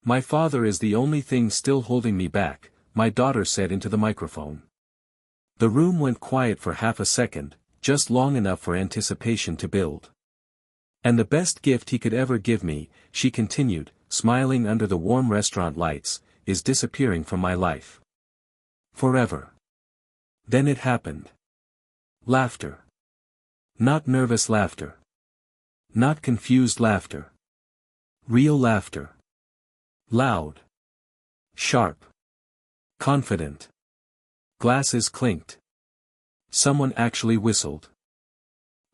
My father is the only thing still holding me back, my daughter said into the microphone. The room went quiet for half a second, just long enough for anticipation to build. And the best gift he could ever give me, she continued, smiling under the warm restaurant lights, is disappearing from my life. Forever. Then it happened. Laughter. Not nervous laughter. Not confused laughter. Real laughter. Loud. Sharp. Confident. Glasses clinked. Someone actually whistled.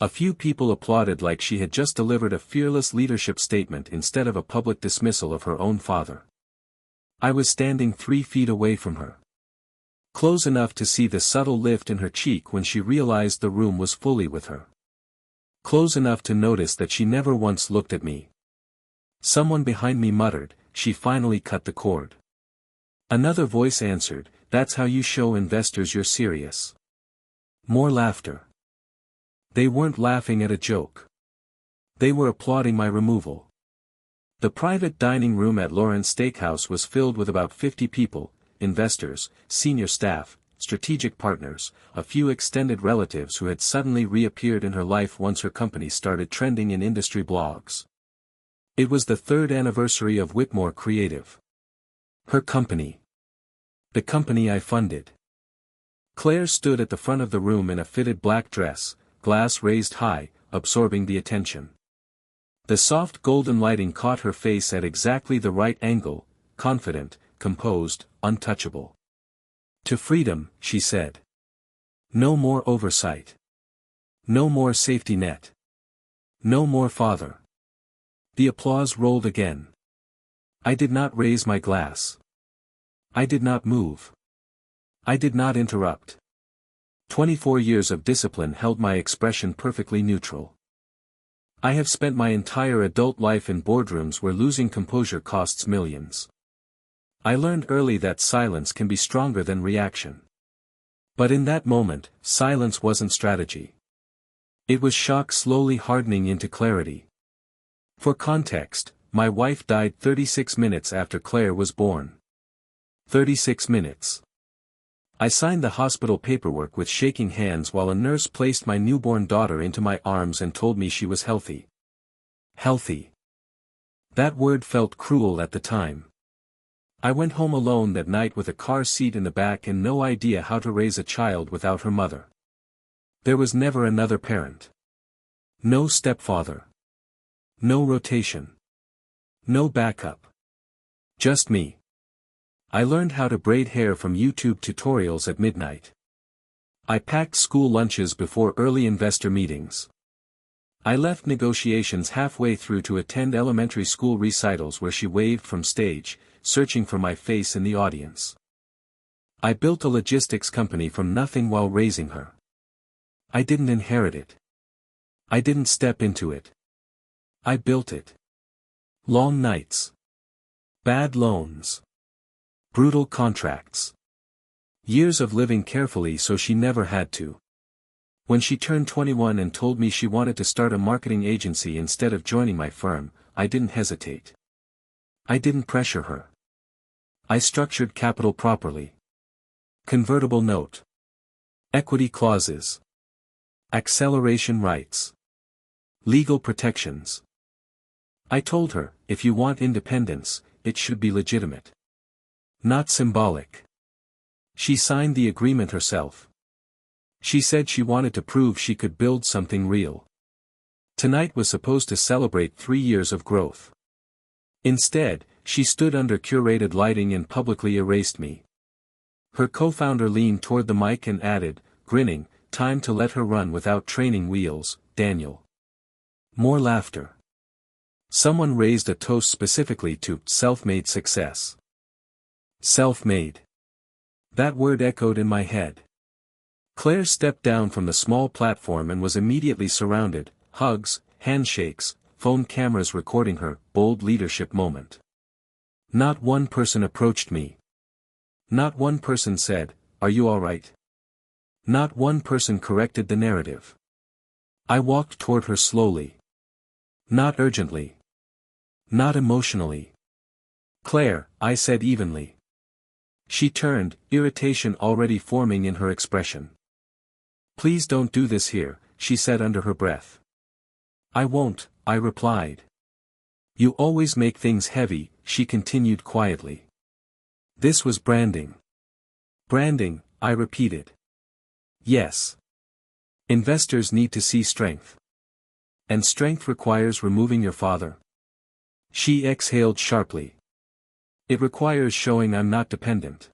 A few people applauded like she had just delivered a fearless leadership statement instead of a public dismissal of her own father. I was standing 3 feet away from her. Close enough to see the subtle lift in her cheek when she realized the room was fully with her. Close enough to notice that she never once looked at me. Someone behind me muttered, "She finally cut the cord." Another voice answered, "That's how you show investors you're serious." More laughter. They weren't laughing at a joke. They were applauding my removal. The private dining room at Lawrence Steakhouse was filled with about 50 people, investors, senior staff, strategic partners, a few extended relatives who had suddenly reappeared in her life once her company started trending in industry blogs. It was the 3rd anniversary of Whitmore Creative. Her company. The company I funded. Claire stood at the front of the room in a fitted black dress, glass raised high, absorbing the attention. The soft golden lighting caught her face at exactly the right angle, confident, composed, untouchable. "To freedom," she said. "No more oversight. No more safety net. No more father." The applause rolled again. I did not raise my glass. I did not move. I did not interrupt. 24 years of discipline held my expression perfectly neutral. I have spent my entire adult life in boardrooms where losing composure costs millions. I learned early that silence can be stronger than reaction. But in that moment, silence wasn't strategy. It was shock slowly hardening into clarity. For context, my wife died 36 minutes after Claire was born. 36 minutes. I signed the hospital paperwork with shaking hands while a nurse placed my newborn daughter into my arms and told me she was healthy. Healthy. That word felt cruel at the time. I went home alone that night with a car seat in the back and no idea how to raise a child without her mother. There was never another parent. No stepfather. No rotation. No backup. Just me. I learned how to braid hair from YouTube tutorials at midnight. I packed school lunches before early investor meetings. I left negotiations halfway through to attend elementary school recitals where she waved from stage, searching for my face in the audience. I built a logistics company from nothing while raising her. I didn't inherit it. I didn't step into it. I built it. Long nights. Bad loans. Brutal contracts. Years of living carefully so she never had to. When she turned 21 and told me she wanted to start a marketing agency instead of joining my firm, I didn't hesitate. I didn't pressure her. I structured capital properly. Convertible note. Equity clauses. Acceleration rights. Legal protections. I told her, if you want independence, it should be legitimate. Not symbolic. She signed the agreement herself. She said she wanted to prove she could build something real. Tonight was supposed to celebrate 3 years of growth. Instead, she stood under curated lighting and publicly erased me. Her co-founder leaned toward the mic and added, grinning, "Time to let her run without training wheels, Daniel." More laughter. Someone raised a toast specifically to self-made success. Self-made. That word echoed in my head. Claire stepped down from the small platform and was immediately surrounded, hugs, handshakes, phone cameras recording her bold leadership moment. Not one person approached me. Not one person said, "Are you all right?" Not one person corrected the narrative. I walked toward her slowly. Not urgently. Not emotionally. Claire, I said evenly. She turned, irritation already forming in her expression. Please don't do this here, she said under her breath. I won't, I replied. You always make things heavy, she continued quietly. This was branding. Branding, I repeated. Yes. Investors need to see strength. And strength requires removing your father. She exhaled sharply. It requires showing I'm not dependent.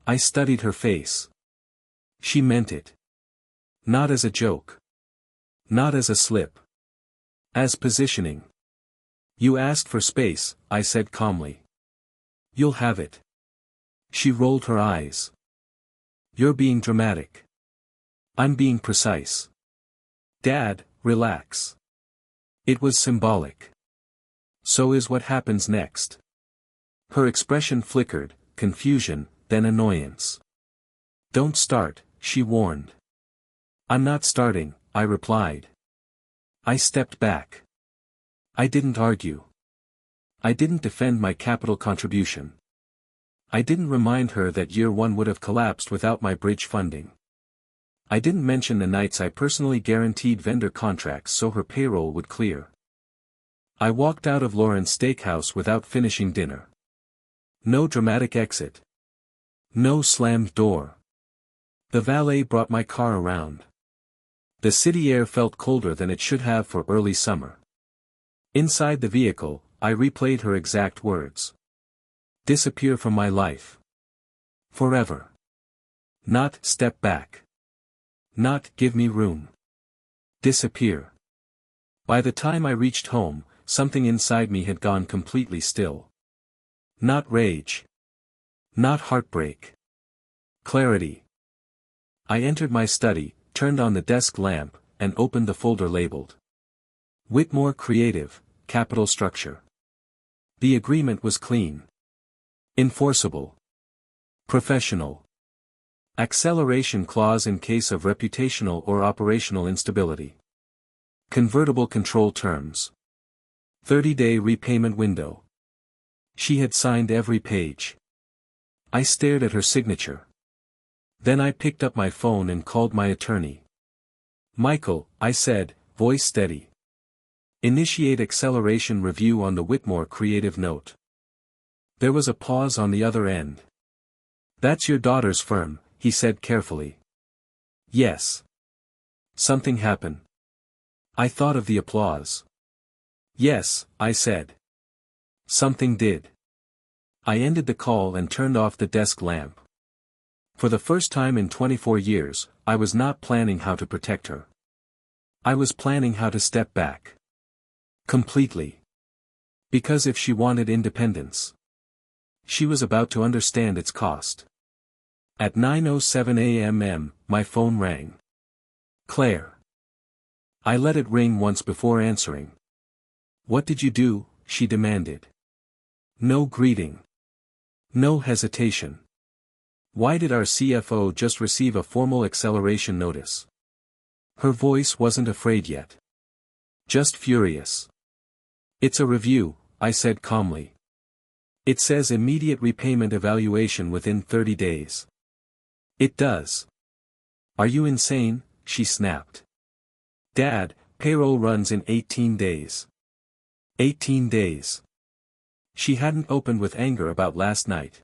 I studied her face. She meant it. Not as a joke. Not as a slip. As positioning. You asked for space, I said calmly. You'll have it. She rolled her eyes. You're being dramatic. I'm being precise. Dad, relax. It was symbolic. So is what happens next. Her expression flickered, confusion, then annoyance. Don't start, she warned. I'm not starting, I replied. I stepped back. I didn't argue. I didn't defend my capital contribution. I didn't remind her that year one would have collapsed without my bridge funding. I didn't mention the nights I personally guaranteed vendor contracts so her payroll would clear. I walked out of Lauren's steakhouse without finishing dinner. No dramatic exit. No slammed door. The valet brought my car around. The city air felt colder than it should have for early summer. Inside the vehicle, I replayed her exact words. Disappear from my life. Forever. Not step back. Not give me room. Disappear. By the time I reached home, something inside me had gone completely still. Not rage. Not heartbreak. Clarity. I entered my study, turned on the desk lamp, and opened the folder labeled Whitmore Creative, Capital Structure. The agreement was clean. Enforceable. Professional. Acceleration clause in case of reputational or operational instability. Convertible control terms. 30-day repayment window. She had signed every page. I stared at her signature. Then I picked up my phone and called my attorney. Michael, I said, voice steady. Initiate acceleration review on the Whitmore Creative note. There was a pause on the other end. That's your daughter's firm, he said carefully. Yes. Something happened. I thought of the applause. Yes, I said. Something did. I ended the call and turned off the desk lamp. For the first time in 24 years, I was not planning how to protect her. I was planning how to step back. Completely. Because if she wanted independence, she was about to understand its cost. At 9:07 a.m. my phone rang. Claire. I let it ring once before answering. What did you do? She demanded. No greeting. No hesitation. Why did our CFO just receive a formal acceleration notice? Her voice wasn't afraid yet. Just furious. It's a review, I said calmly. It says immediate repayment evaluation within 30 days. It does. Are you insane? She snapped. Dad, payroll runs in 18 days. 18 days. She hadn't opened with anger about last night.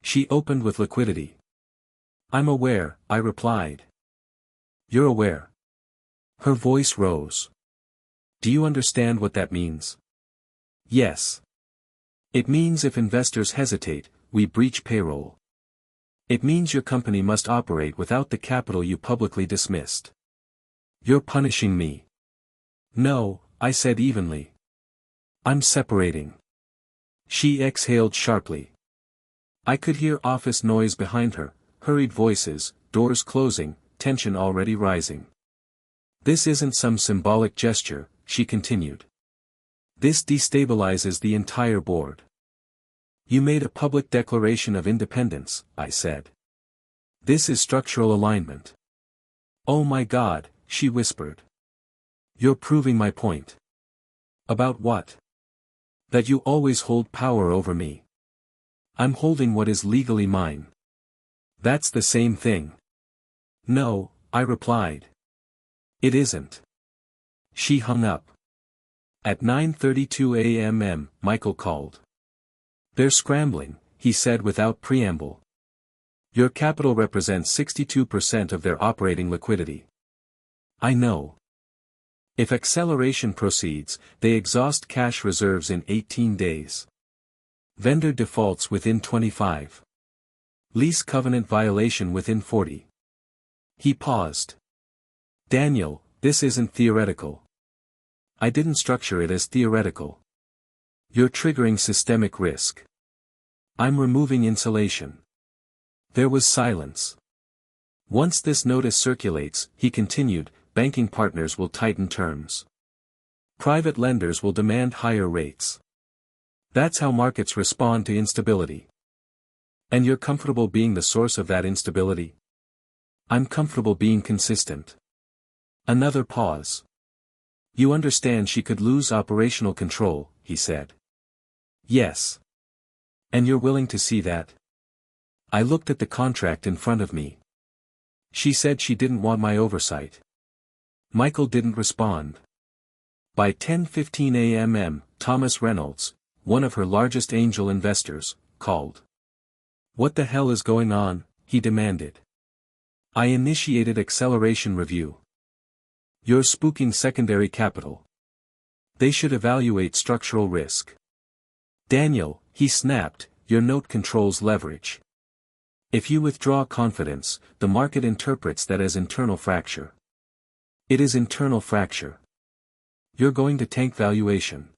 She opened with liquidity. I'm aware, I replied. You're aware. Her voice rose. Do you understand what that means? Yes. It means if investors hesitate, we breach payroll. It means your company must operate without the capital you publicly dismissed. You're punishing me. No, I said evenly. I'm separating. She exhaled sharply. I could hear office noise behind her, hurried voices, doors closing, tension already rising. This isn't some symbolic gesture, she continued. This destabilizes the entire board. You made a public declaration of independence, I said. This is structural alignment. Oh my God, she whispered. You're proving my point. About what? That you always hold power over me. I'm holding what is legally mine. That's the same thing. No, I replied. It isn't. She hung up. At 9:32 a.m., Michael called. They're scrambling, he said without preamble. Your capital represents 62% of their operating liquidity. I know. If acceleration proceeds, they exhaust cash reserves in 18 days. Vendor defaults within 25. Lease covenant violation within 40. He paused. Daniel, this isn't theoretical. I didn't structure it as theoretical. You're triggering systemic risk. I'm removing insulation. There was silence. Once this notice circulates, he continued, banking partners will tighten terms. Private lenders will demand higher rates. That's how markets respond to instability. And you're comfortable being the source of that instability? I'm comfortable being consistent. Another pause. You understand she could lose operational control, he said. Yes. And you're willing to see that? I looked at the contract in front of me. She said she didn't want my oversight. Michael didn't respond. By 10:15 a.m., Thomas Reynolds, one of her largest angel investors, called. What the hell is going on? He demanded. I initiated acceleration review. You're spooking secondary capital. They should evaluate structural risk. Daniel, he snapped, your note controls leverage. If you withdraw confidence, the market interprets that as internal fracture. It is internal fracture. You're going to tank valuation.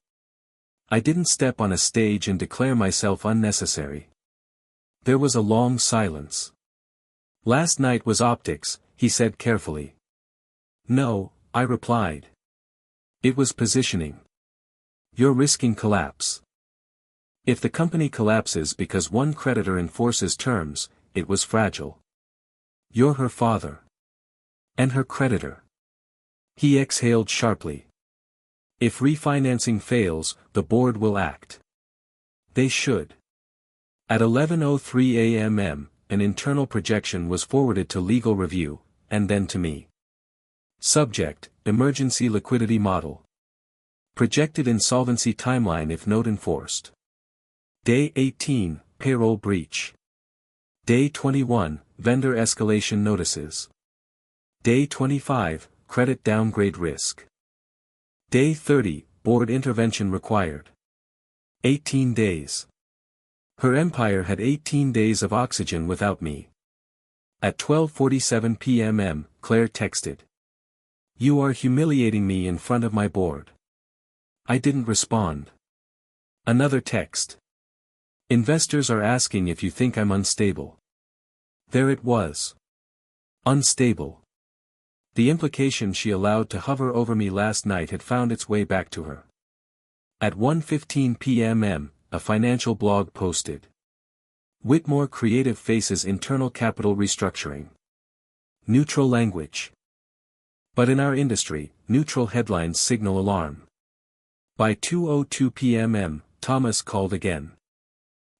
I didn't step on a stage and declare myself unnecessary. There was a long silence. Last night was optics, he said carefully. No, I replied. It was positioning. You're risking collapse. If the company collapses because one creditor enforces terms, it was fragile. You're her father. And her creditor. He exhaled sharply. If refinancing fails, the board will act. They should. At 11:03 a.m., an internal projection was forwarded to legal review, and then to me. Subject, Emergency Liquidity Model. Projected insolvency timeline if note enforced. Day 18, Payroll Breach. Day 21, Vendor Escalation Notices. Day 25, Credit Downgrade Risk. Day 30, Board Intervention Required. 18 days. Her empire had 18 days of oxygen without me. At 12:47 p.m., Claire texted. You are humiliating me in front of my board. I didn't respond. Another text. Investors are asking if you think I'm unstable. There it was. Unstable. The implication she allowed to hover over me last night had found its way back to her. At 1:15 p.m., a financial blog posted. Whitmore Creative faces internal capital restructuring. Neutral language. But in our industry, neutral headlines signal alarm. By 2:02 p.m., Thomas called again.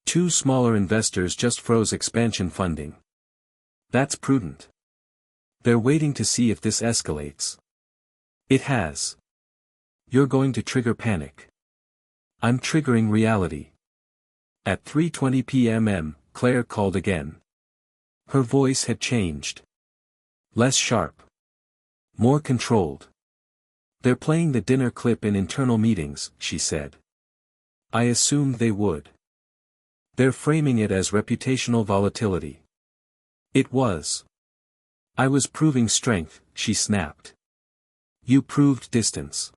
Two smaller investors just froze expansion funding. That's prudent. They're waiting to see if this escalates. It has. You're going to trigger panic. I'm triggering reality. At 3:20 p.m., Claire called again. Her voice had changed. Less sharp. More controlled. They're playing the dinner clip in internal meetings, she said. I assumed they would. They're framing it as reputational volatility. It was. I was proving strength, she snapped. You proved distance.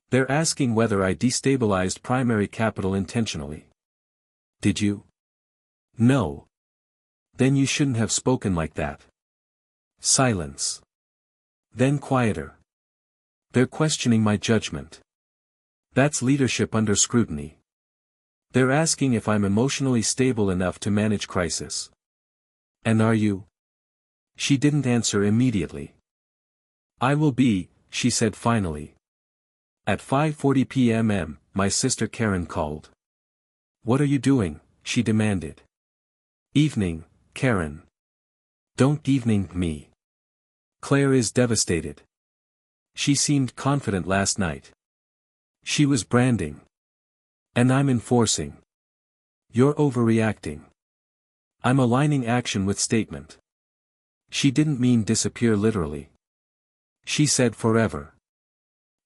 They're asking whether I destabilized primary capital intentionally. Did you? No. Then you shouldn't have spoken like that. Silence. Then quieter. They're questioning my judgment. That's leadership under scrutiny. They're asking if I'm emotionally stable enough to manage crisis. And are you? She didn't answer immediately. I will be, she said finally. At 5:40 p.m., my sister Karen called. "What are you doing?" she demanded. "Evening, Karen." "Don't evening me. Claire is devastated. She seemed confident last night. She was branding. And I'm enforcing. You're overreacting. I'm aligning action with statement." She didn't mean disappear literally. She said forever.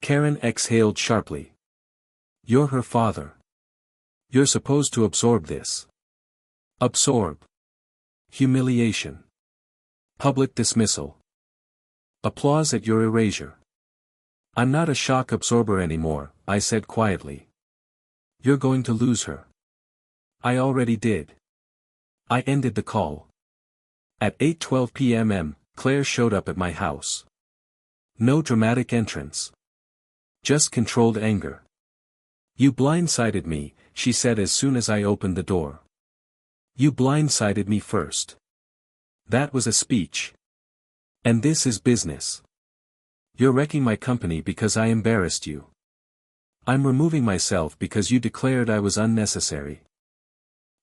Karen exhaled sharply. "You're her father. You're supposed to absorb this." Absorb. Humiliation. Public dismissal. Applause at your erasure. "I'm not a shock absorber anymore," I said quietly. "You're going to lose her." I already did. I ended the call. At 8:12 p.m. Claire showed up at my house. No dramatic entrance. Just controlled anger. "You blindsided me," she said as soon as I opened the door. "You blindsided me first. That was a speech. And this is business. You're wrecking my company because I embarrassed you. I'm removing myself because you declared I was unnecessary.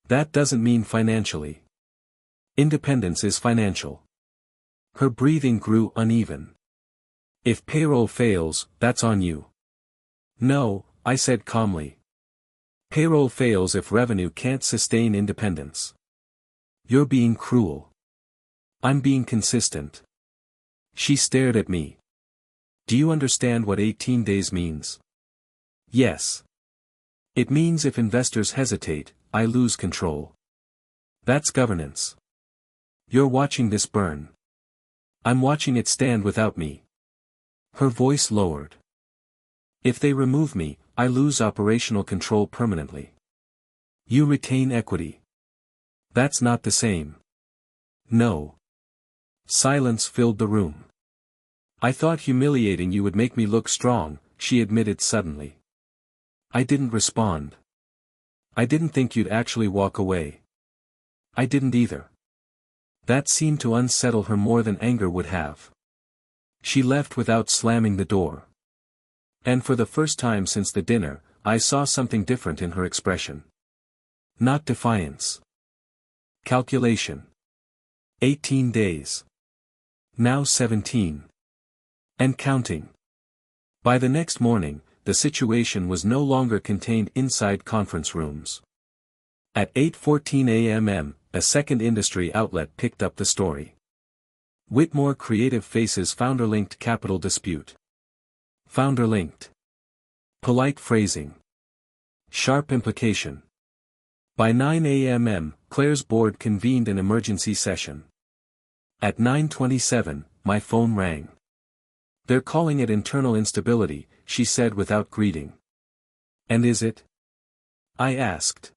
That doesn't mean financially. Independence is financial." Her breathing grew uneven. "If payroll fails, that's on you." "No," I said calmly. "Payroll fails if revenue can't sustain independence." "You're being cruel." "I'm being consistent." She stared at me. "Do you understand what 18 days means?" "Yes. It means if investors hesitate, I lose control. That's governance. You're watching this burn. I'm watching it stand without me." Her voice lowered. "If they remove me, I lose operational control permanently. You retain equity. That's not the same." "No." Silence filled the room. "I thought humiliating you would make me look strong," she admitted suddenly. I didn't respond. "I didn't think you'd actually walk away." "I didn't either." That seemed to unsettle her more than anger would have. She left without slamming the door. And for the first time since the dinner, I saw something different in her expression. Not defiance. Calculation. 18 days. Now 17. And counting. By the next morning, the situation was no longer contained inside conference rooms. At 8:14 a.m., a second industry outlet picked up the story. Whitmore Creative faces founder-linked capital dispute. Founder-linked. Polite phrasing. Sharp implication. By 9 a.m., Claire's board convened an emergency session. At 9:27, my phone rang. "They're calling it internal instability," she said without greeting. "And is it?" I asked.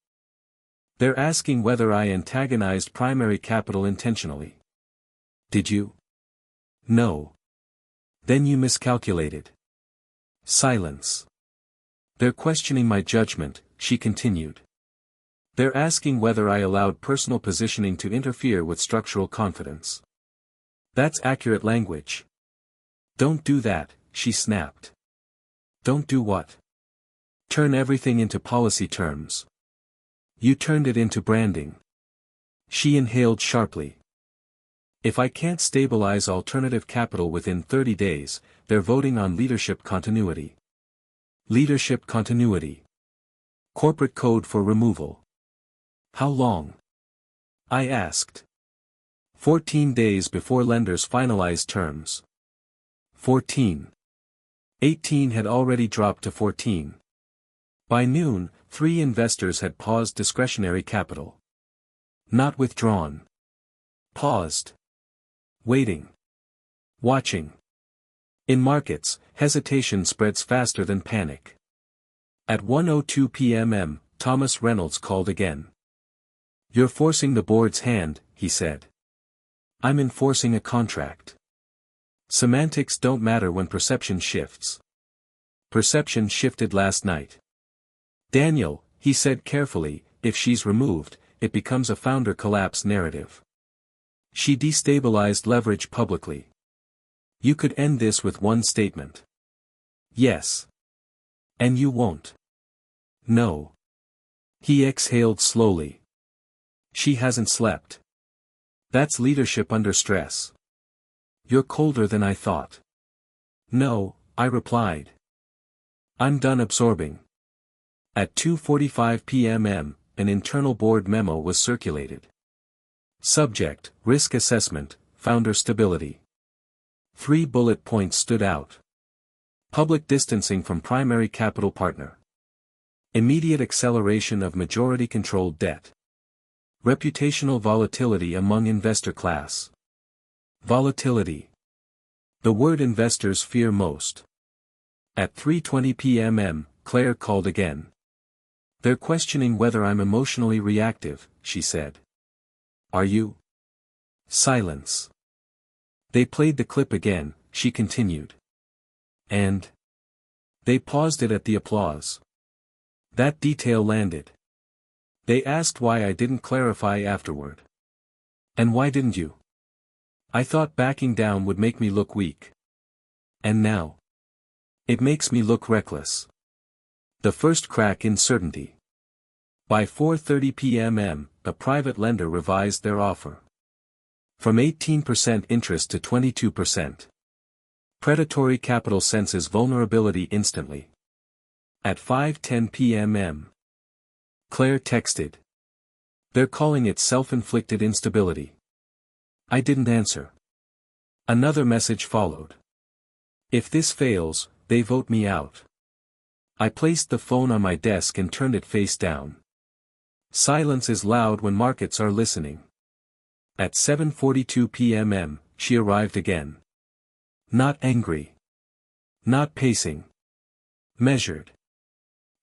"They're asking whether I antagonized primary capital intentionally." "Did you?" "No." "Then you miscalculated." Silence. "They're questioning my judgment," she continued. "They're asking whether I allowed personal positioning to interfere with structural confidence." That's accurate language. "Don't do that," she snapped. "Don't do what?" "Turn everything into policy terms." "You turned it into branding." She inhaled sharply. "If I can't stabilize alternative capital within 30 days, they're voting on leadership continuity." Leadership continuity. Corporate code for removal. "How long?" I asked. 14 days before lenders finalize terms. 14. 18 had already dropped to 14. By noon, 3 investors had paused discretionary capital. Not withdrawn. Paused. Waiting. Watching. In markets, hesitation spreads faster than panic. At 1:02 p.m., Thomas Reynolds called again. "You're forcing the board's hand," he said. "I'm enforcing a contract. Semantics don't matter when perception shifts. Perception shifted last night." "Daniel," he said carefully, "if she's removed, it becomes a founder collapse narrative. She destabilized leverage publicly. You could end this with one statement." "Yes. And you won't." No. He exhaled slowly. She hasn't slept. That's leadership under stress. You're colder than I thought. No, I replied. I'm done absorbing. At 2:45 p.m. an internal board memo was circulated. Subject, risk assessment, founder stability. 3 bullet points stood out. Public distancing from primary capital partner. Immediate acceleration of majority-controlled debt. Reputational volatility among investor class. Volatility. The word investors fear most. At 3:20 p.m. Claire called again. They're questioning whether I'm emotionally reactive, she said. Are you? Silence. They played the clip again, she continued. And? They paused it at the applause. That detail landed. They asked why I didn't clarify afterward. And why didn't you? I thought backing down would make me look weak. And now? It makes me look reckless. The first crack in certainty. By 4:30 p.m. a private lender revised their offer. From 18% interest to 22%. Predatory capital senses vulnerability instantly. At 5:10 p.m. Claire texted. They're calling it self-inflicted instability. I didn't answer. Another message followed. If this fails, they vote me out. I placed the phone on my desk and turned it face down. Silence is loud when markets are listening. At 7:42 p.m. she arrived again. Not angry. Not pacing. Measured.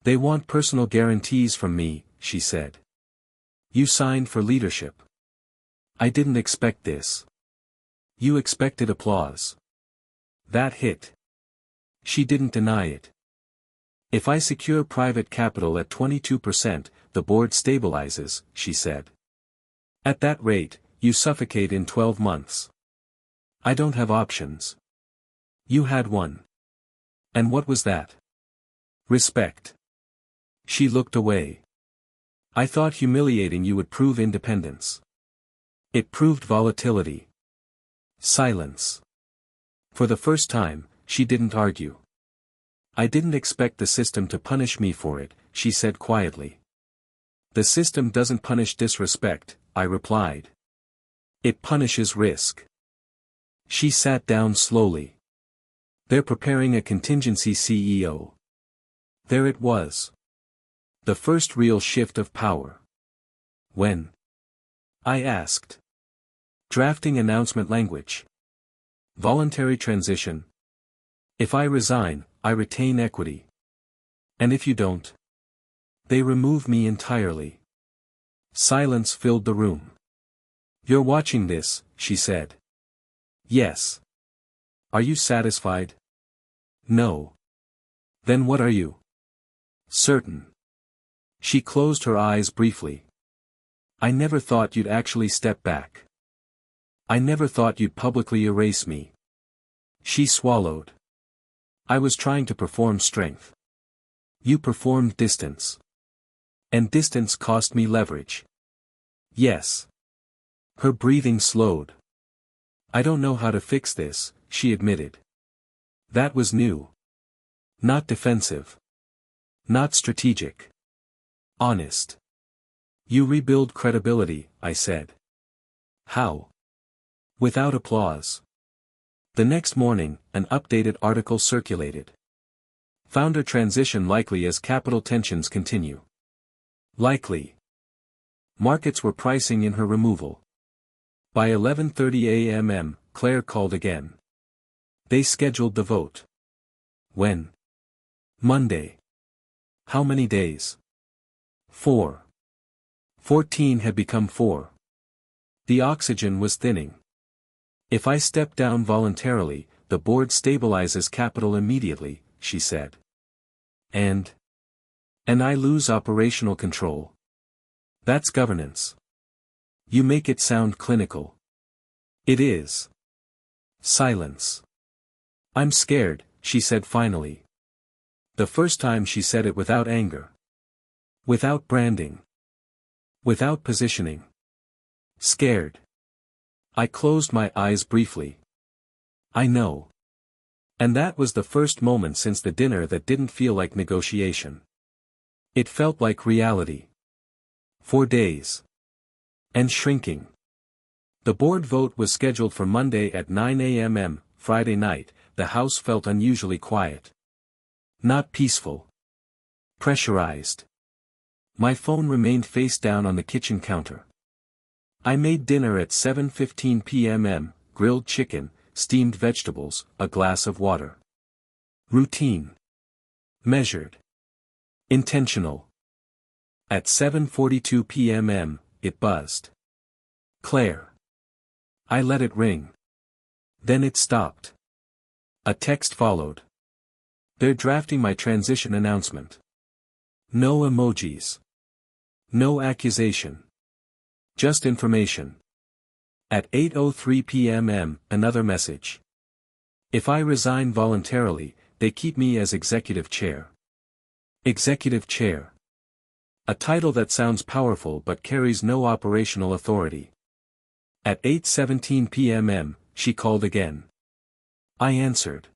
They want personal guarantees from me, she said. You signed for leadership. I didn't expect this. You expected applause. That hit. She didn't deny it. If I secure private capital at 22%, the board stabilizes, she said. At that rate, you suffocate in 12 months. I don't have options. You had one. And what was that? Respect. She looked away. I thought humiliating you would prove independence. It proved volatility. Silence. For the first time, she didn't argue. I didn't expect the system to punish me for it, she said quietly. The system doesn't punish disrespect, I replied. It punishes risk. She sat down slowly. They're preparing a contingency CEO. There it was. The first real shift of power. When? I asked. Drafting announcement language. Voluntary transition. If I resign, I retain equity. And if you don't? They remove me entirely. Silence filled the room. You're watching this, she said. Yes. Are you satisfied? No. Then what are you? Certain. She closed her eyes briefly. I never thought you'd actually step back. I never thought you'd publicly erase me. She swallowed. I was trying to perform strength. You performed distance. And distance cost me leverage. Yes. Her breathing slowed. I don't know how to fix this, she admitted. That was new. Not defensive. Not strategic. Honest. You rebuild credibility, I said. How? Without applause. The next morning, an updated article circulated. Founder transition likely as capital tensions continue. Likely. Markets were pricing in her removal. By 11:30 a.m. Claire called again. They scheduled the vote. When? Monday. How many days? 4. 14 had become 4. The oxygen was thinning. If I step down voluntarily, the board stabilizes capital immediately, she said. And I lose operational control. That's governance. You make it sound clinical. It is. Silence. I'm scared, she said finally. The first time she said it without anger. Without branding. Without positioning. Scared. I closed my eyes briefly. I know. And that was the first moment since the dinner that didn't feel like negotiation. It felt like reality. 4 days. And shrinking. The board vote was scheduled for Monday at 9 a.m. Friday night, the house felt unusually quiet. Not peaceful. Pressurized. My phone remained face down on the kitchen counter. I made dinner at 7:15 p.m. Grilled chicken, steamed vegetables, a glass of water. Routine. Measured. Intentional. At 7:42 p.m. it buzzed. Claire. I let it ring. Then it stopped. A text followed. They're drafting my transition announcement. No emojis. No accusation. Just information. At 8:03 p.m. another message. If I resign voluntarily, they keep me as executive chair. Executive chair. A title that sounds powerful but carries no operational authority. At 8:17 p.m. she called again. I answered.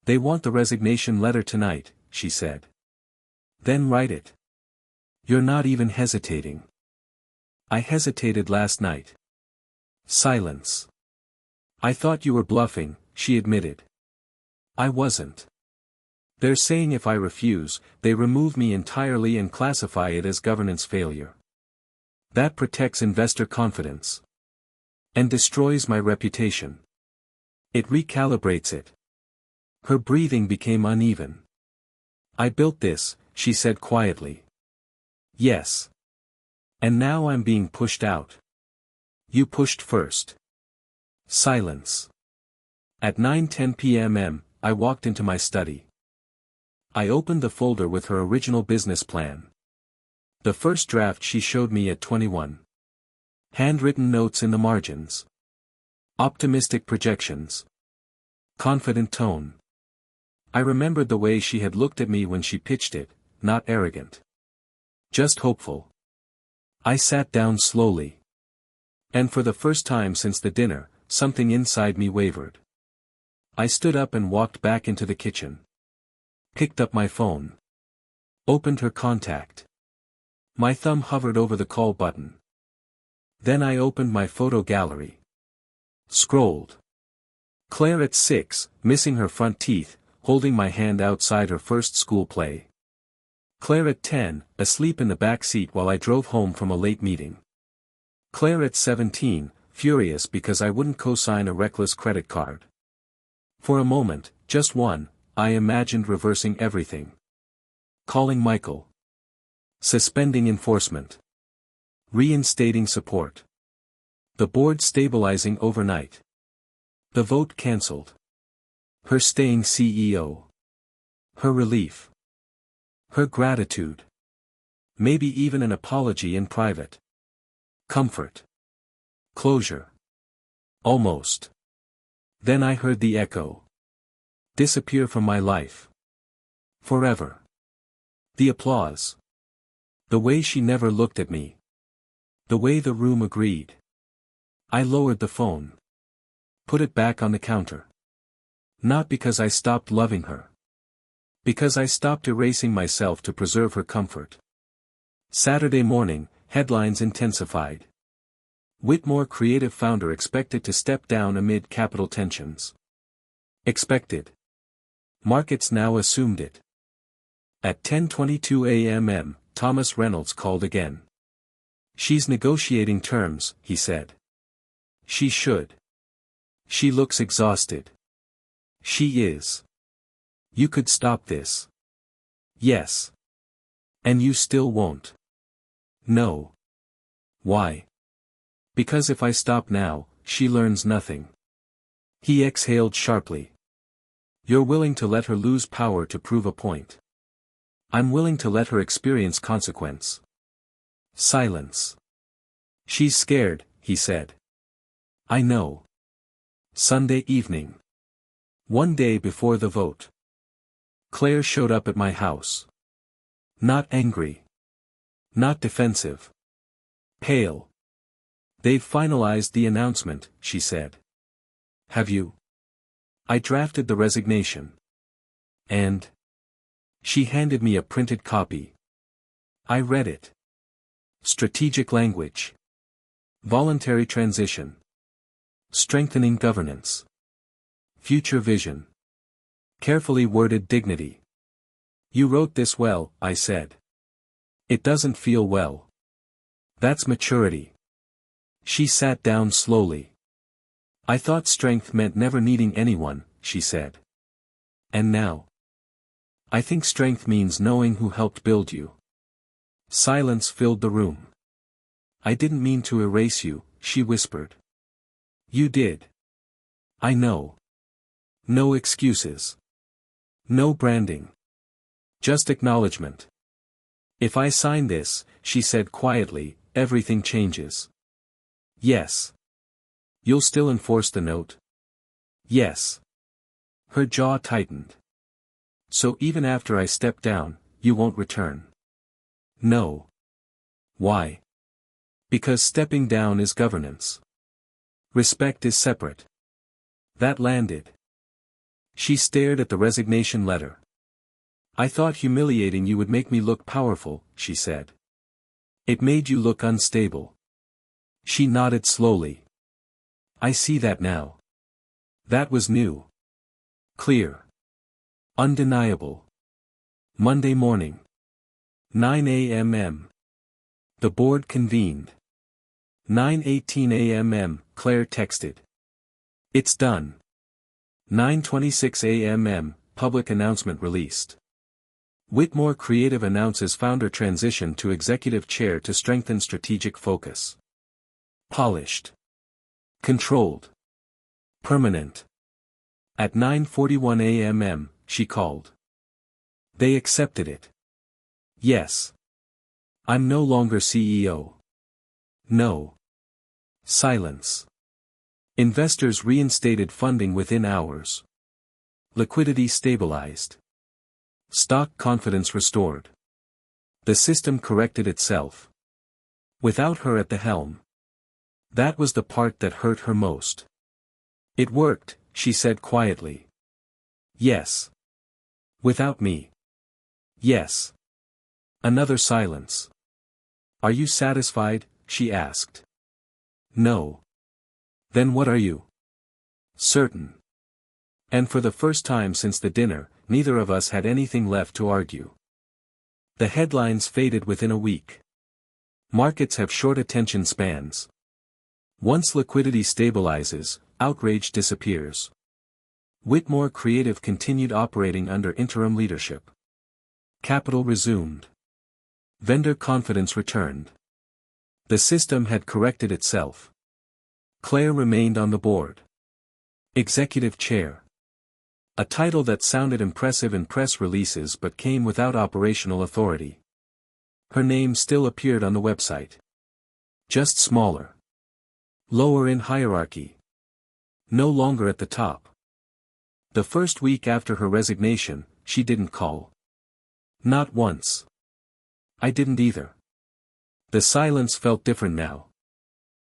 They want the resignation letter tonight, she said. Then write it. You're not even hesitating. I hesitated last night. Silence. I thought you were bluffing, she admitted. I wasn't. They're saying if I refuse, they remove me entirely and classify it as governance failure. That protects investor confidence. And destroys my reputation. It recalibrates it. Her breathing became uneven. I built this, she said quietly. Yes. And now I'm being pushed out. You pushed first. Silence. At 9:10 p.m. I walked into my study. I opened the folder with her original business plan. The first draft she showed me at 21. Handwritten notes in the margins. Optimistic projections. Confident tone. I remembered the way she had looked at me when she pitched it, not arrogant. Just hopeful. I sat down slowly. And for the first time since the dinner, something inside me wavered. I stood up and walked back into the kitchen. Picked up my phone. Opened her contact. My thumb hovered over the call button. Then I opened my photo gallery. Scrolled. Claire at 6, missing her front teeth, holding my hand outside her first school play. Claire at 10, asleep in the back seat while I drove home from a late meeting. Claire at 17, furious because I wouldn't co-sign a reckless credit card. For a moment, just one, I imagined reversing everything. Calling Michael. Suspending enforcement. Reinstating support. The board stabilizing overnight. The vote cancelled. Her staying CEO. Her relief. Her gratitude. Maybe even an apology in private. Comfort. Closure. Almost. Then I heard the echo. Disappear from my life. Forever. The applause. The way she never looked at me. The way the room agreed. I lowered the phone. Put it back on the counter. Not because I stopped loving her. Because I stopped erasing myself to preserve her comfort. Saturday morning, headlines intensified. Whitmore creative founder expected to step down amid capital tensions. Expected. Markets now assumed it. At 10:22 a.m. Thomas Reynolds called again. She's negotiating terms, he said. She should. She looks exhausted. She is. You could stop this. Yes. And you still won't. No. Why? Because if I stop now, she learns nothing. He exhaled sharply. You're willing to let her lose power to prove a point. I'm willing to let her experience consequence. Silence. She's scared, he said. I know. Sunday evening. One day before the vote. Claire showed up at my house. Not angry. Not defensive. Pale. "They've finalized the announcement," she said. "Have you?" "I drafted the resignation." "And?" She handed me a printed copy. I read it. Strategic language. Voluntary transition. Strengthening governance. Future vision. Carefully worded dignity. "You wrote this well," I said. "It doesn't feel well." "That's maturity." She sat down slowly. "I thought strength meant never needing anyone," she said. "And now?" "I think strength means knowing who helped build you." Silence filled the room. "I didn't mean to erase you," she whispered. "You did." "I know. No excuses. No branding. Just acknowledgement." "If I sign this," she said quietly, "everything changes." "Yes." "You'll still enforce the note?" "Yes." Her jaw tightened. "So even after I step down, you won't return?" "No." "Why?" "Because stepping down is governance. Respect is separate." That landed. She stared at the resignation letter. "I thought humiliating you would make me look powerful," she said. "It made you look unstable." She nodded slowly. "I see that now." That was new. Clear. Undeniable. Monday morning. 9 a.m. The board convened. 9:18 a.m. Claire texted. "It's done." 9:26 a.m. Public announcement released. Whitmore Creative announces founder transition to executive chair to strengthen strategic focus. Polished. Controlled. Permanent. At 9:41 a.m., she called. They accepted it. Yes. I'm no longer CEO. No. Silence. Investors reinstated funding within hours. Liquidity stabilized. Stock confidence restored. The system corrected itself. Without her at the helm. That was the part that hurt her most. It worked, she said quietly. Yes. Without me. Yes. Another silence. Are you satisfied? She asked. No. Then what are you? Certain. And for the first time since the dinner, neither of us had anything left to argue. The headlines faded within a week. Markets have short attention spans. Once liquidity stabilizes, outrage disappears. Whitmore Creative continued operating under interim leadership. Capital resumed. Vendor confidence returned. The system had corrected itself. Claire remained on the board. Executive Chair. A title that sounded impressive in press releases but came without operational authority. Her name still appeared on the website. Just smaller. Lower in hierarchy. No longer at the top. The first week after her resignation, she didn't call. Not once. I didn't either. The silence felt different now.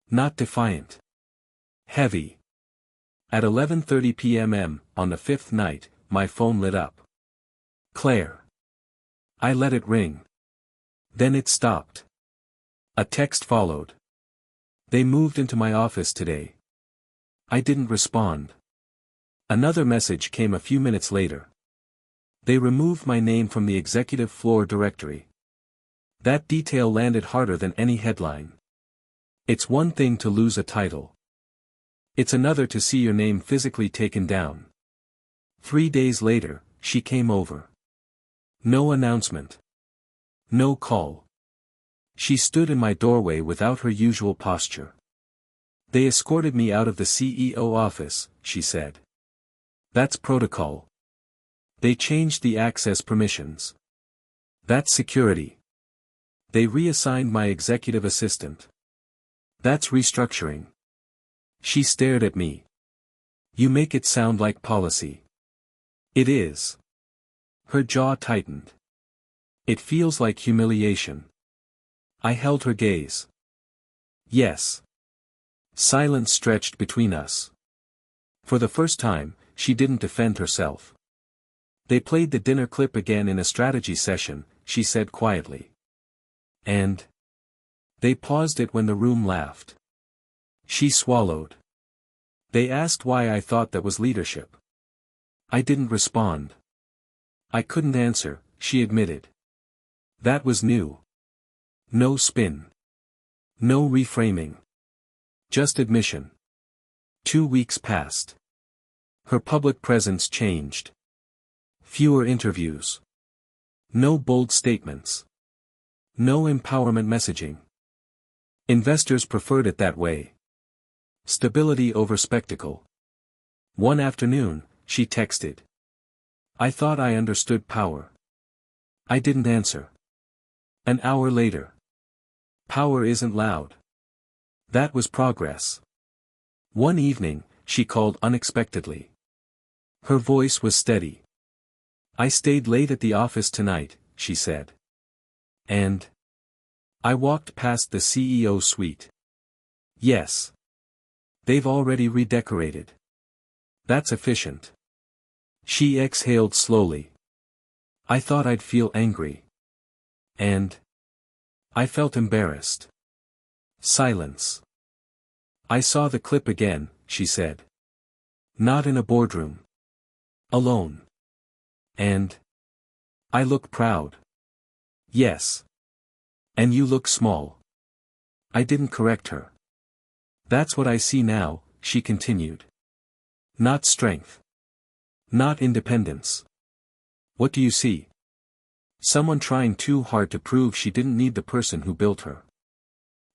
Not defiant. Heavy. At 11:30 p.m. on the fifth night, my phone lit up. Claire. I let it ring. Then it stopped. A text followed. They moved into my office today. I didn't respond. Another message came a few minutes later. They removed my name from the executive floor directory. That detail landed harder than any headline. It's one thing to lose a title. It's another to see your name physically taken down. 3 days later, she came over. No announcement. No call. She stood in my doorway without her usual posture. They escorted me out of the CEO office, she said. That's protocol. They changed the access permissions. That's security. They reassigned my executive assistant. That's restructuring. She stared at me. You make it sound like policy. It is. Her jaw tightened. It feels like humiliation. I held her gaze. Yes. Silence stretched between us. For the first time, she didn't defend herself. They played the dinner clip again in a strategy session, she said quietly. And they paused it when the room laughed. She swallowed. They asked why I thought that was leadership. I didn't respond. I couldn't answer, she admitted. That was new. No spin. No reframing. Just admission. 2 weeks passed. Her public presence changed. Fewer interviews. No bold statements. No empowerment messaging. Investors preferred it that way. Stability over spectacle. One afternoon, she texted. I thought I understood power. I didn't answer. An hour later. Power isn't loud. That was progress. One evening, she called unexpectedly. Her voice was steady. I stayed late at the office tonight, she said. And I walked past the CEO suite. Yes. They've already redecorated. That's efficient. She exhaled slowly. I thought I'd feel angry. And I felt embarrassed. Silence. I saw the clip again, she said. Not in a boardroom. Alone. And I look proud. Yes. And you look small. I didn't correct her. That's what I see now, she continued. Not strength. Not independence. What do you see? Someone trying too hard to prove she didn't need the person who built her.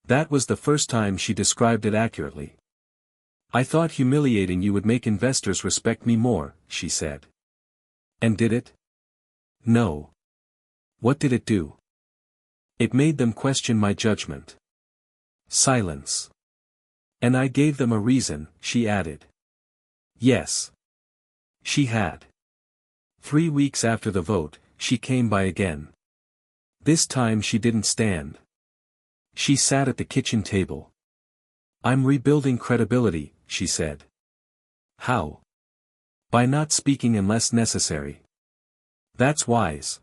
That was the first time she described it accurately. I thought humiliating you would make investors respect me more, she said. And did it? No. What did it do? It made them question my judgment. Silence. And I gave them a reason, she added. Yes. She had. 3 weeks after the vote, she came by again. This time she didn't stand. She sat at the kitchen table. I'm rebuilding credibility, she said. How? By not speaking unless necessary. That's wise.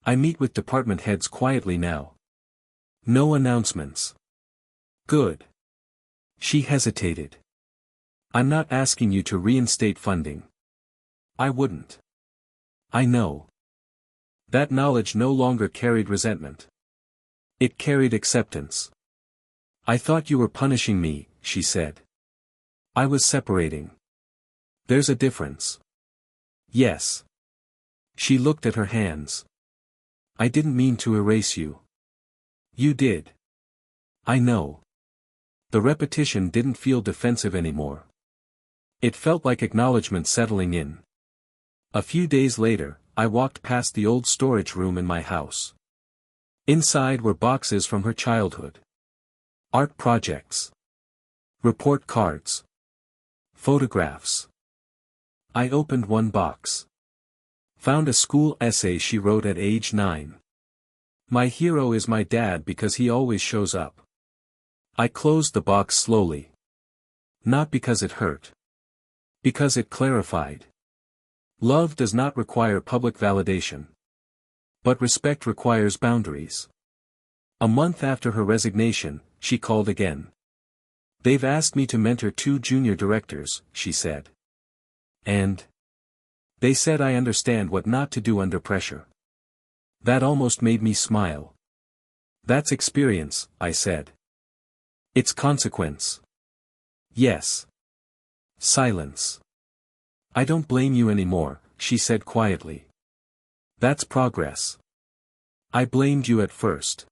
I meet with department heads quietly now. No announcements. Good. She hesitated. I'm not asking you to reinstate funding. I wouldn't. I know. That knowledge no longer carried resentment. It carried acceptance. I thought you were punishing me, she said. I was separating. There's a difference. Yes. She looked at her hands. I didn't mean to erase you. You did. I know. The repetition didn't feel defensive anymore. It felt like acknowledgement settling in. A few days later, I walked past the old storage room in my house. Inside were boxes from her childhood. Art projects. Report cards. Photographs. I opened one box. Found a school essay she wrote at age 9. My hero is my dad because he always shows up. I closed the box slowly. Not because it hurt. Because it clarified. Love does not require public validation. But respect requires boundaries. A month after her resignation, she called again. They've asked me to mentor 2 junior directors, she said. And they said I understand what not to do under pressure. That almost made me smile. That's experience, I said. It's consequence. Yes. Silence. I don't blame you anymore, she said quietly. That's progress. I blamed you at first.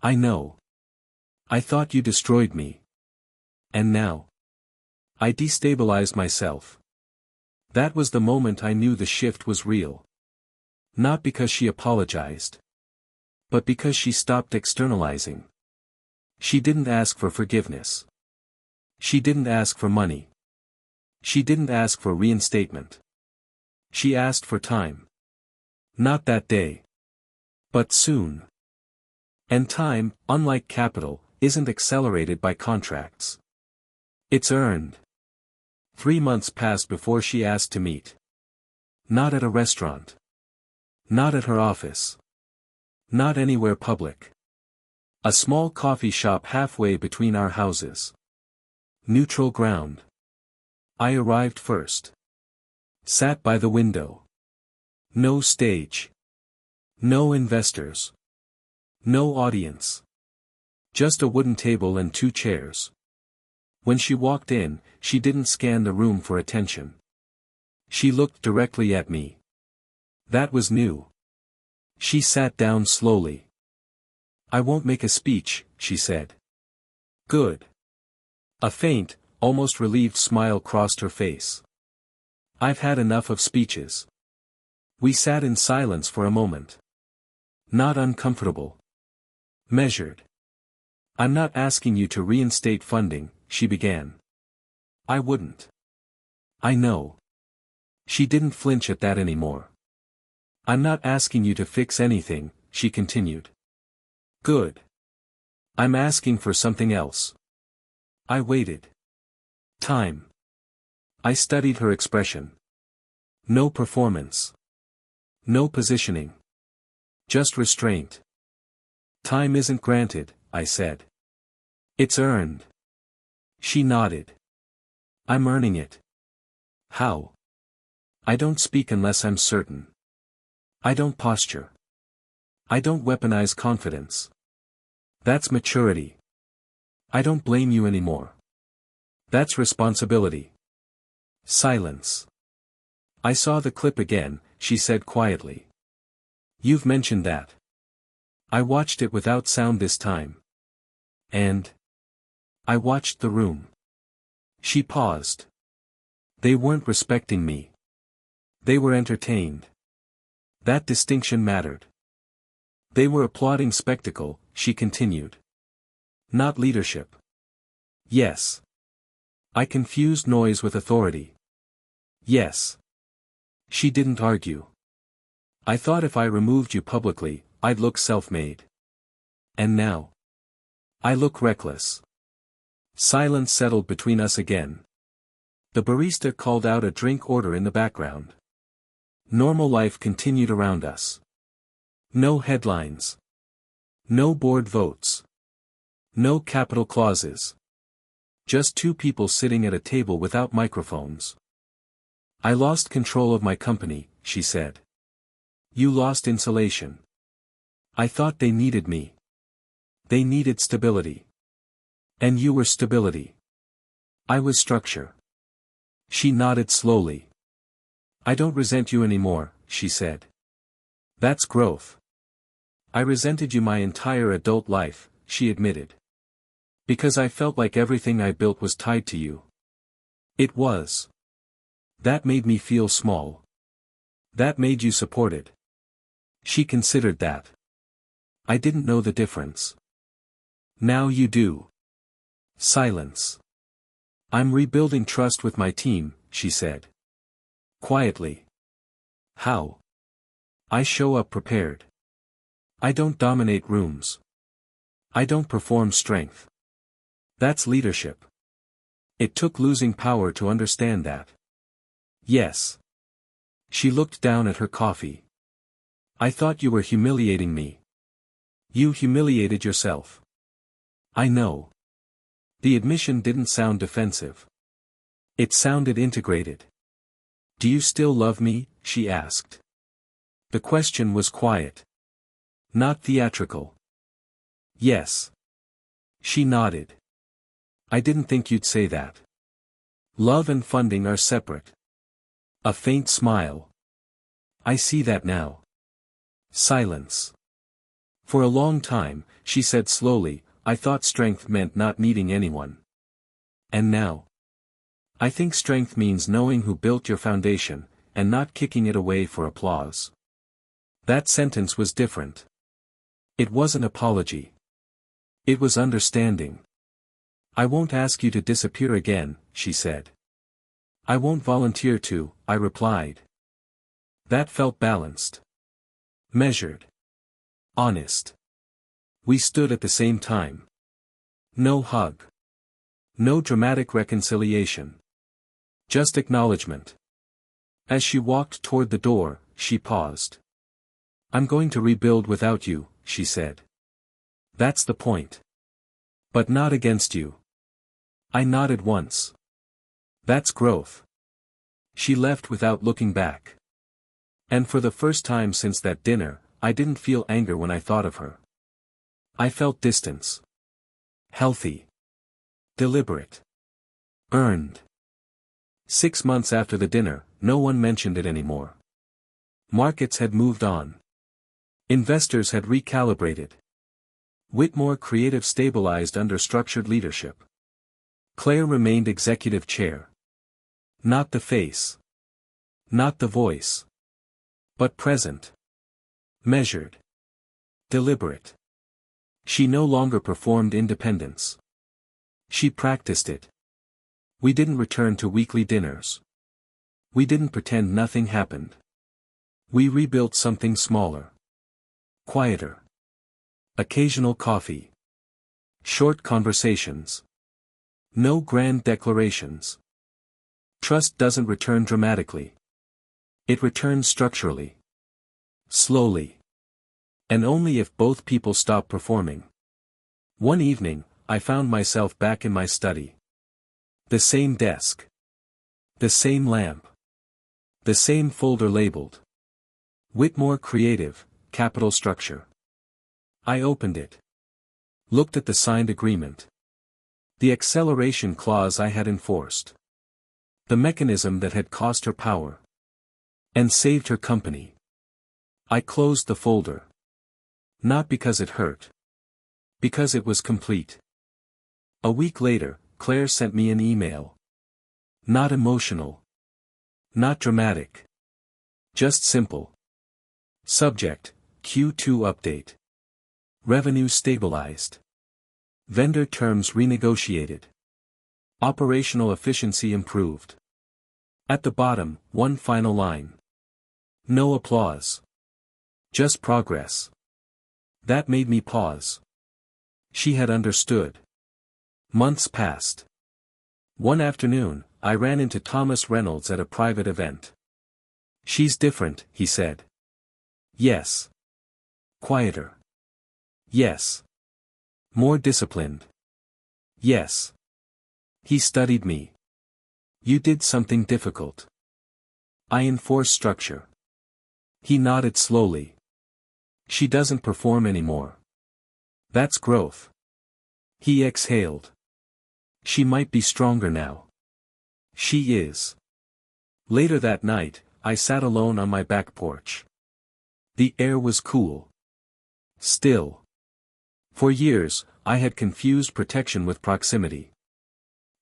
I know. I thought you destroyed me. And now? I destabilized myself. That was the moment I knew the shift was real. Not because she apologized. But because she stopped externalizing. She didn't ask for forgiveness. She didn't ask for money. She didn't ask for reinstatement. She asked for time. Not that day. But soon. And time, unlike capital, isn't accelerated by contracts. It's earned. 3 months passed before she asked to meet. Not at a restaurant. Not at her office. Not anywhere public. A small coffee shop halfway between our houses. Neutral ground. I arrived first. Sat by the window. No stage. No investors. No audience. Just a wooden table and 2 chairs. When she walked in, she didn't scan the room for attention. She looked directly at me. That was new. She sat down slowly. "I won't make a speech," she said. "Good." A faint, almost relieved smile crossed her face. "I've had enough of speeches." We sat in silence for a moment. Not uncomfortable. Measured. "I'm not asking you to reinstate funding," she began. "I wouldn't." "I know." She didn't flinch at that anymore. "I'm not asking you to fix anything," she continued. "Good. I'm asking for something else." I waited. Time. I studied her expression. No performance. No positioning. Just restraint. "Time isn't granted," I said. "It's earned." She nodded. "I'm earning it." "How?" "I don't speak unless I'm certain. I don't posture. I don't weaponize confidence. That's maturity. I don't blame you anymore. That's responsibility." Silence. "I saw the clip again," she said quietly. "You've mentioned that." I watched it without sound this time. "And?" "I watched the room." She paused. They weren't respecting me. They were entertained. That distinction mattered. They were applauding spectacle, she continued. Not leadership. Yes. I confused noise with authority. Yes. She didn't argue. "I thought if I removed you publicly, I'd look self-made. And now? I look reckless." Silence settled between us again. The barista called out a drink order in the background. Normal life continued around us. No headlines. No board votes. No capital clauses. Just 2 people sitting at a table without microphones. "I lost control of my company," she said. "You lost insulation. I thought they needed me. They needed stability. And you were stability. I was structure." She nodded slowly. "I don't resent you anymore," she said. "That's growth." "I resented you my entire adult life," she admitted. "Because I felt like everything I built was tied to you." It was. That made me feel small. That made you supported. She considered that. I didn't know the difference. Now you do. Silence. "I'm rebuilding trust with my team," she said. Quietly. "How?" "I show up prepared. I don't dominate rooms. I don't perform strength. That's leadership." It took losing power to understand that. Yes. She looked down at her coffee. "I thought you were humiliating me." "You humiliated yourself." "I know." The admission didn't sound defensive. It sounded integrated. "Do you still love me?" she asked. The question was quiet. Not theatrical. "Yes." She nodded. "I didn't think you'd say that. Love and funding are separate." A faint smile. "I see that now." Silence. "For a long time," she said slowly, "I thought strength meant not needing anyone. And now? I think strength means knowing who built your foundation, and not kicking it away for applause." That sentence was different. It wasn't apology. It was understanding. "I won't ask you to disappear again," she said. "I won't volunteer to," I replied. That felt balanced. Measured. Honest. We stood at the same time. No hug. No dramatic reconciliation. Just acknowledgement. As she walked toward the door, she paused. "I'm going to rebuild without you," she said. "That's the point. But not against you." I nodded once. "That's growth." She left without looking back. And for the first time since that dinner, I didn't feel anger when I thought of her. I felt distance. Healthy. Deliberate. Earned. 6 months after the dinner, no one mentioned it anymore. Markets had moved on. Investors had recalibrated. Whitmore Creative stabilized under structured leadership. Claire remained executive chair. Not the face. Not the voice. But present. Measured. Deliberate. She no longer performed independence. She practiced it. We didn't return to weekly dinners. We didn't pretend nothing happened. We rebuilt something smaller. Quieter. Occasional coffee. Short conversations. No grand declarations. Trust doesn't return dramatically. It returns structurally. Slowly. And only if both people stop performing. One evening, I found myself back in my study. The same desk. The same lamp. The same folder labeled Whitmore Creative, Capital Structure. I opened it. Looked at the signed agreement. The acceleration clause I had enforced. The mechanism that had cost her power. And saved her company. I closed the folder. Not because it hurt. Because it was complete. A week later, Claire sent me an email. Not emotional. Not dramatic. Just simple. Subject, Q2 update. Revenue stabilized. Vendor terms renegotiated. Operational efficiency improved. At the bottom, one final line. No applause. Just progress. That made me pause. She had understood. Months passed. One afternoon, I ran into Thomas Reynolds at a private event. "She's different," he said. "Yes." "Quieter." "Yes." "More disciplined." "Yes." He studied me. "You did something difficult." "I enforce structure." He nodded slowly. "She doesn't perform anymore." "That's growth." He exhaled. "She might be stronger now." "She is." Later that night, I sat alone on my back porch. The air was cool. Still. For years, I had confused protection with proximity.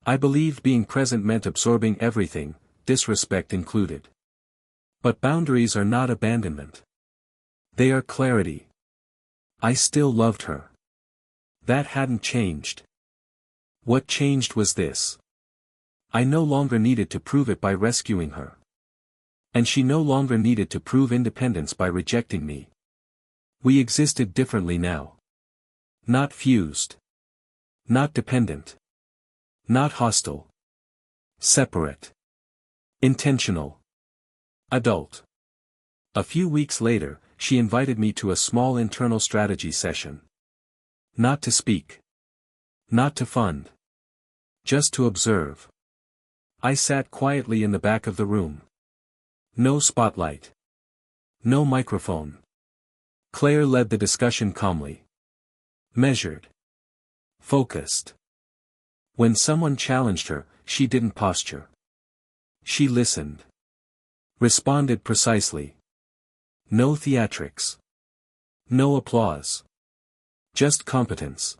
I believed being present meant absorbing everything, disrespect included. But boundaries are not abandonment. They are clarity. I still loved her. That hadn't changed. What changed was this. I no longer needed to prove it by rescuing her. And she no longer needed to prove independence by rejecting me. We existed differently now. Not fused. Not dependent. Not hostile. Separate. Intentional. Adult. A few weeks later, she invited me to a small internal strategy session. Not to speak. Not to fund. Just to observe. I sat quietly in the back of the room. No spotlight. No microphone. Claire led the discussion calmly. Measured. Focused. When someone challenged her, she didn't posture. She listened. Responded precisely. No theatrics. No applause. Just competence.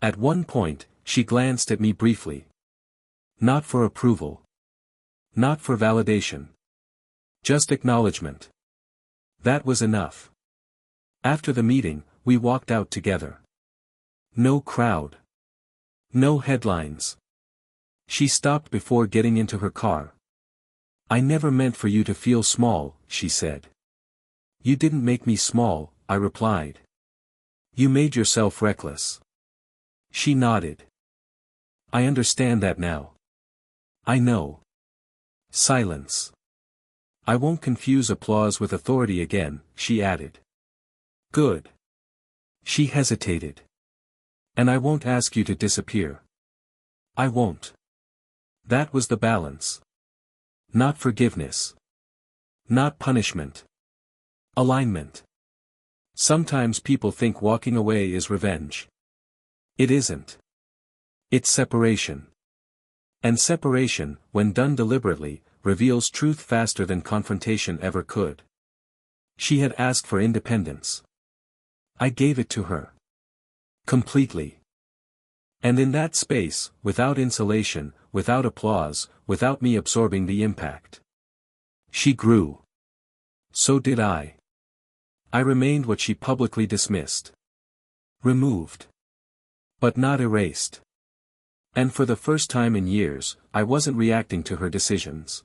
At one point, she glanced at me briefly. Not for approval. Not for validation. Just acknowledgement. That was enough. After the meeting, we walked out together. No crowd. No headlines. She stopped before getting into her car. "I never meant for you to feel small," she said. "You didn't make me small," I replied. You made yourself reckless. She nodded. I understand that now. I know. Silence. I won't confuse applause with authority again, she added. Good. She hesitated. And I won't ask you to disappear. I won't. That was the balance. Not forgiveness. Not punishment. Alignment. Sometimes people think walking away is revenge. It isn't. It's separation. And separation, when done deliberately, reveals truth faster than confrontation ever could. She had asked for independence. I gave it to her. Completely. And in that space, without insulation, without applause, without me absorbing the impact. She grew. So did I. I remained what she publicly dismissed. Removed. But not erased. And for the first time in years, I wasn't reacting to her decisions.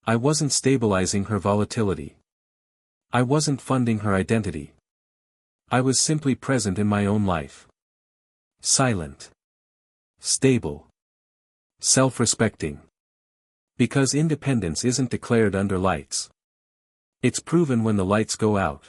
I wasn't stabilizing her volatility. I wasn't funding her identity. I was simply present in my own life. Silent. Stable. Self-respecting. Because independence isn't declared under lights. It's proven when the lights go out.